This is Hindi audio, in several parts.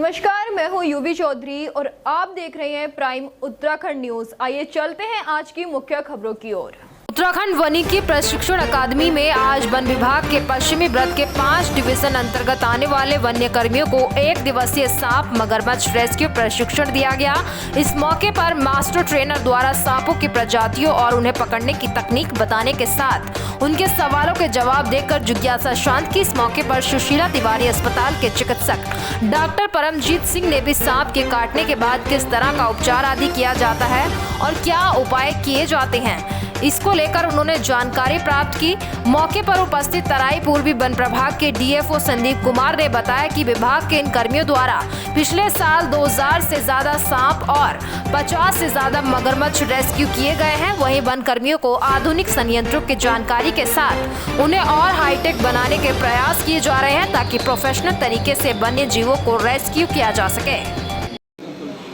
नमस्कार, मैं हूं यूवी चौधरी और आप देख रहे हैं प्राइम उत्तराखंड न्यूज। आइए चलते हैं आज की मुख्य खबरों की ओर। उत्तराखंड वनिकी प्रशिक्षण अकादमी में आज वन विभाग के पश्चिमी व्रत के 5 डिवीजन अंतर्गत आने वाले वन्य कर्मियों को 1 दिवसीय सांप मगरमच्छ रेस्क्यू प्रशिक्षण दिया गया। इस मौके पर मास्टर ट्रेनर द्वारा सांपों की प्रजातियों और उन्हें पकड़ने की तकनीक बताने के साथ उनके सवालों के जवाब देकर जिज्ञासा शांत की। इस मौके पर सुशीला तिवारी अस्पताल के चिकित्सक डॉक्टर परमजीत सिंह ने भी सांप के काटने के बाद किस तरह का उपचार आदि किया जाता है और क्या उपाय किए जाते हैं, इसको लेकर उन्होंने जानकारी प्राप्त की। मौके पर उपस्थित तराई पूर्वी वन प्रभाग के डीएफओ संदीप कुमार ने बताया कि विभाग के इन कर्मियों द्वारा पिछले साल 2000 से ज्यादा सांप और 50 से ज्यादा मगरमच्छ रेस्क्यू किए गए हैं। वहीं वन कर्मियों को आधुनिक संयंत्रों की जानकारी के साथ उन्हें और हाईटेक बनाने के प्रयास किए जा रहे हैं ताकि प्रोफेशनल तरीके से वन्य जीवों को रेस्क्यू किया जा सके।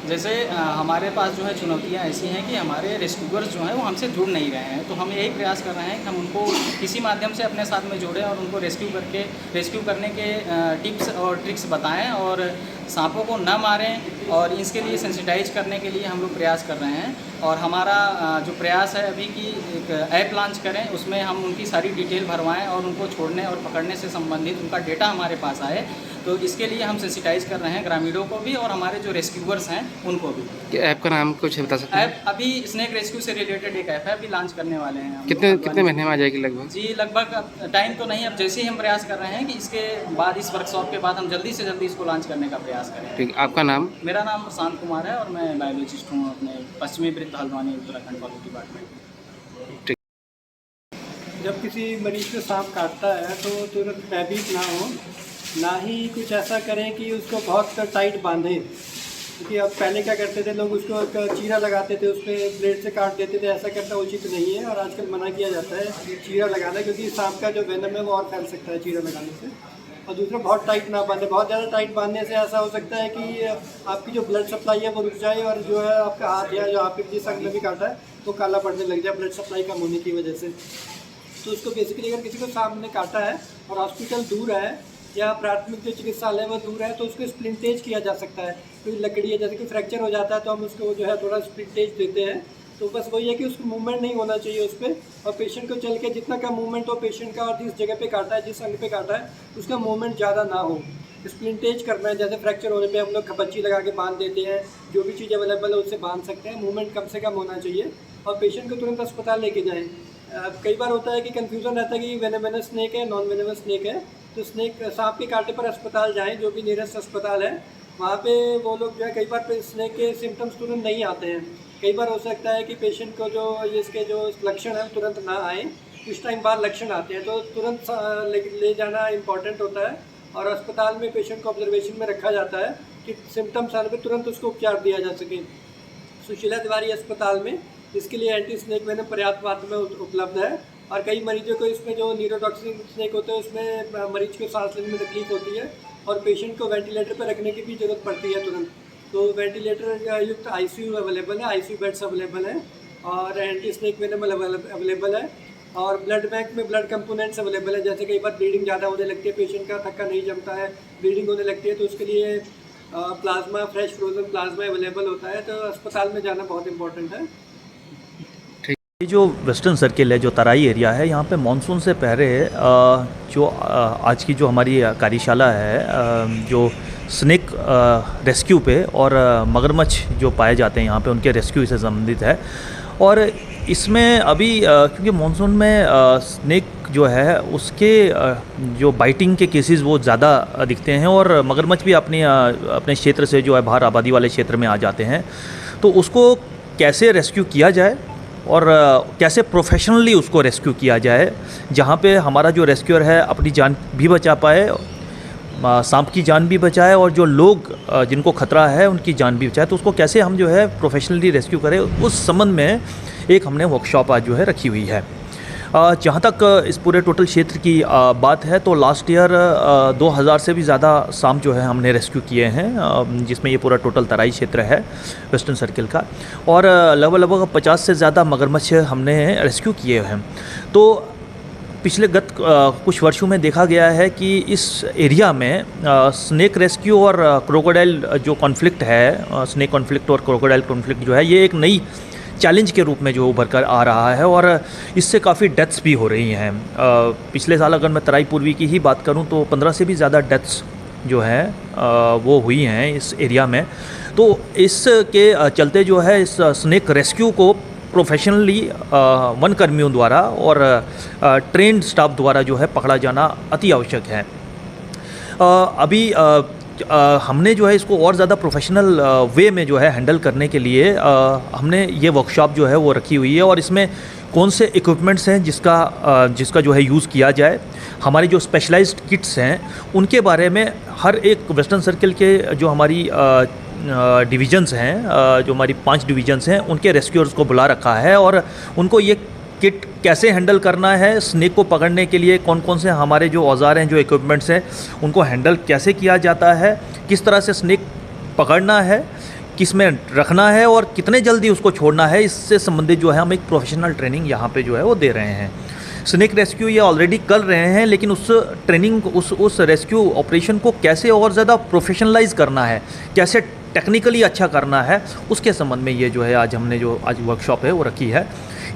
जैसे हमारे पास जो है चुनौतियाँ ऐसी हैं कि हमारे रेस्क्यूअर्स जो हैं वो हमसे जुड़ नहीं रहे हैं, तो हम यही प्रयास कर रहे हैं कि हम उनको किसी माध्यम से अपने साथ में जोड़ें और उनको रेस्क्यू करने के टिप्स और ट्रिक्स बताएं और सांपों को न मारें, और इसके लिए सेंसिटाइज करने के लिए हम लोग प्रयास कर रहे हैं। और हमारा जो प्रयास है अभी कि एक ऐप लॉन्च करें, उसमें हम उनकी सारी डिटेल भरवाएं और उनको छोड़ने और पकड़ने से संबंधित उनका डेटा हमारे पास आए। तो इसके लिए हम सेंसिटाइज कर रहे हैं ग्रामीणों को भी और हमारे जो रेस्क्यूअर्स हैं उनको भी। ऐप का नाम कुछ बता सकते हैं? ऐप अभी स्नेक रेस्क्यू से रिलेटेड एक ऐप है, अभी लॉन्च करने वाले हैं हम। कितने महीने में आ जाएगी लगभग? जी लगभग टाइम तो नहीं, अब जैसे ही हम प्रयास कर रहे हैं कि इसके बाद इस वर्कशॉप के बाद हम जल्दी से जल्दी इसको लॉन्च करने का प्रयास करें। ठीक, आपका नाम? मेरा नाम प्रशांत कुमार है और मैं बायोलॉजिस्ट हूँ अपने पश्चिमी वृत्त हल्द्वानी उत्तराखंड फॉरेस्ट डिपार्टमेंट। जब किसी मरीज को सांप काटता है तो तुरंत भयभीत ना हो, ना ही कुछ ऐसा करें कि उसको बहुत टाइट बांधें, क्योंकि अब पहले क्या करते थे लोग, उसको एक चीरा लगाते थे, उस पर ब्लेड से काट देते थे। ऐसा करना उचित नहीं है और आजकल मना किया जाता है चीरा लगाना, क्योंकि सांप का जो वेनम है वो और फैल सकता है चीरा लगाने से। और दूसरा, बहुत टाइट ना बांधे। बहुत ज़्यादा टाइट बांधने से ऐसा हो सकता है कि आपकी जो ब्लड सप्लाई है वो रुक जाए और जो है आपका हाथ या जो आपके जिस अंग में भी काटा है तो काला पड़ने लग जाए ब्लड सप्लाई कम होने की वजह से। तो उसको बेसिकली अगर किसी को सांप ने काटा है और हॉस्पिटल दूर है या प्राथमिक जो चिकित्सालय वो दूर है तो उसको स्प्लिंटेज किया जा सकता है। कोई लकड़ी है, जैसे कि फ्रैक्चर हो जाता है तो हम उसको जो है थोड़ा स्प्लिंटेज देते हैं। तो बस वही है कि उसको मूवमेंट नहीं होना चाहिए उस पर, और पेशेंट को चल के जितना कम मूवमेंट हो पेशेंट का, और जिस जगह पे काटा है, जिस अंग पे काटा है, उसका मूवमेंट ज़्यादा ना हो। स्प्लिंटेज करना है, जैसे फ्रैक्चर होने पे हम लोग खपच्ची लगा के बांध देते हैं, जो भी चीज़ अवेलेबल है उससे बांध सकते हैं। मूवमेंट कम से कम होना चाहिए और पेशेंट को तुरंत अस्पताल लेके जाएँ। कई बार होता है कि कन्फ्यूज़न रहता है कि वेनेमस स्नेक है, नॉन वेनेमस स्नेक है। तो सांप के कांटे पर अस्पताल जाएं, जो भी नियरेस्ट अस्पताल है वहाँ पे वो लोग जो है, कई बार स्नेक के सिम्टम्स तुरंत नहीं आते हैं। कई बार हो सकता है कि पेशेंट को जो इसके जो लक्षण है तुरंत ना आए, कुछ टाइम बाद लक्षण आते हैं, तो तुरंत ले जाना इम्पॉर्टेंट होता है। और अस्पताल में पेशेंट को ऑब्जर्वेशन में रखा जाता है कि सिम्टम्स आने पर तुरंत उसको उपचार दिया जा सके। सुशीला तिवारी अस्पताल में इसके लिए एंटी स्नेक वेनम पर्याप्त मात्रा में उपलब्ध है। और कई मरीजों को इसमें जो न्यूरोटॉक्सिक स्नेक होते हैं उसमें मरीज को सांस लेने में तकलीफ होती है और पेशेंट को वेंटिलेटर पर रखने की भी ज़रूरत पड़ती है तुरंत। तो वेंटिलेटर युक्त आईसीयू अवेलेबल है, आईसीयू बेड्स अवेलेबल हैं और एंटी स्नेक वेनम अवेलेबल है। और ब्लड बैंक में ब्लड कंपोनेंट्स अवेलेबल है। जैसे कई बार ब्लीडिंग ज़्यादा होने लगती है, पेशेंट का थक्का नहीं जमता है, ब्लीडिंग होने लगती है, तो उसके लिए plasma, fresh frozen plasma available होता है। तो अस्पताल में जाना बहुत इंपॉर्टेंट है। ये जो वेस्टर्न सर्किल है, जो तराई एरिया है, यहाँ पे मानसून से पहले जो आज की जो हमारी कार्यशाला है, जो स्नेक रेस्क्यू पे और मगरमच्छ जो पाए जाते हैं यहाँ पे उनके रेस्क्यू से संबंधित है। और इसमें अभी क्योंकि मानसून में स्नेक जो है उसके जो बाइटिंग के केसेस वो ज़्यादा दिखते हैं और मगरमच्छ भी अपने क्षेत्र से जो है बाहर आबादी वाले क्षेत्र में आ जाते हैं। तो उसको कैसे रेस्क्यू किया जाए और कैसे प्रोफेशनली उसको रेस्क्यू किया जाए, जहाँ पे हमारा जो रेस्क्यूअर है अपनी जान भी बचा पाए, सांप की जान भी बचाए और जो लोग जिनको खतरा है उनकी जान भी बचाए। तो उसको कैसे हम जो है प्रोफेशनली रेस्क्यू करें, उस संबंध में एक हमने वर्कशॉप आज जो है रखी हुई है। जहाँ तक इस पूरे टोटल क्षेत्र की बात है तो लास्ट ईयर 2000 से भी ज़्यादा सांप जो है हमने रेस्क्यू किए हैं, जिसमें ये पूरा टोटल तराई क्षेत्र है वेस्टर्न सर्किल का, और लगभग 50 से ज़्यादा मगरमच्छ हमने रेस्क्यू किए हैं। तो पिछले कुछ वर्षों में देखा गया है कि इस एरिया में स्नेक रेस्क्यू और क्रोकोडाइल जो कॉन्फ्लिक्ट है, स्नेक कॉन्फ्लिक्ट और क्रोकोडाइल कॉन्फ्लिक्ट जो है, ये एक नई चैलेंज के रूप में जो उभर कर आ रहा है और इससे काफ़ी डेथ्स भी हो रही हैं। पिछले साल अगर मैं तराई पूर्वी की ही बात करूं तो 15 से भी ज़्यादा डेथ्स जो है वो हुई हैं इस एरिया में। तो इसके चलते जो है इस स्नेक रेस्क्यू को प्रोफेशनली वन कर्मियों द्वारा और ट्रेंड स्टाफ द्वारा जो है पकड़ा जाना अति आवश्यक है। अभी हमने जो है इसको और ज़्यादा प्रोफेशनल वे में जो है हैंडल करने के लिए हमने ये वर्कशॉप जो है वो रखी हुई है और इसमें कौन से इक्विपमेंट्स हैं जिसका जो है यूज़ किया जाए, हमारी जो स्पेशलाइज्ड किट्स हैं उनके बारे में हर एक वेस्टर्न सर्किल के जो हमारी डिवीजन्स हैं, जो हमारी 5 डिवीजन्स हैं, उनके रेस्क्यूअर्स को बुला रखा है और उनको ये किट कैसे हैंडल करना है, स्नेक को पकड़ने के लिए कौन कौन से हमारे जो औजार हैं, जो इक्विपमेंट्स हैं, उनको हैंडल कैसे किया जाता है, किस तरह से स्नेक पकड़ना है, किस में रखना है और कितने जल्दी उसको छोड़ना है, इससे संबंधित जो है हम एक प्रोफेशनल ट्रेनिंग यहाँ पे जो है वो दे रहे हैं। स्नेक रेस्क्यू ये ऑलरेडी कर रहे हैं, लेकिन उस ट्रेनिंग उस रेस्क्यू ऑपरेशन को कैसे और ज़्यादा प्रोफेशनलाइज करना है, कैसे टेक्निकली अच्छा करना है, उसके संबंध में ये जो है आज वर्कशॉप है वो रखी है।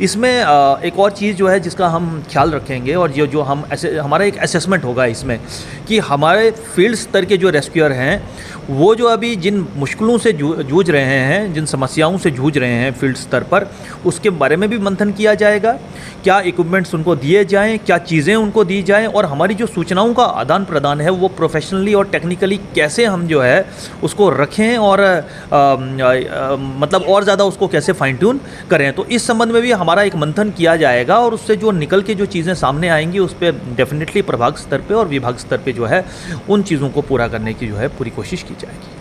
इसमें एक और चीज़ जो है जिसका हम ख्याल रखेंगे और ये जो हमारा एक असेसमेंट होगा इसमें कि हमारे फील्ड स्तर के जो रेस्क्यूअर हैं वो जो अभी जिन मुश्किलों से जूझ रहे हैं, जिन समस्याओं से जूझ रहे हैं फील्ड स्तर पर, उसके बारे में भी मंथन किया जाएगा। क्या इक्विपमेंट्स उनको दिए जाएं, क्या चीज़ें उनको दी जाएं और हमारी जो सूचनाओं का आदान प्रदान है वो प्रोफेशनली और टेक्निकली कैसे हम जो है उसको रखें और मतलब और ज़्यादा उसको कैसे फाइन ट्यून करें। तो इस संबंध में भी हमारा एक मंथन किया जाएगा और उससे जो निकल के जो चीज़ें सामने आएंगी उस पर डेफिनेटली प्रभाग स्तर पे और विभाग स्तर पे जो है उन चीज़ों को पूरा करने की जो है पूरी कोशिश की जाएगी।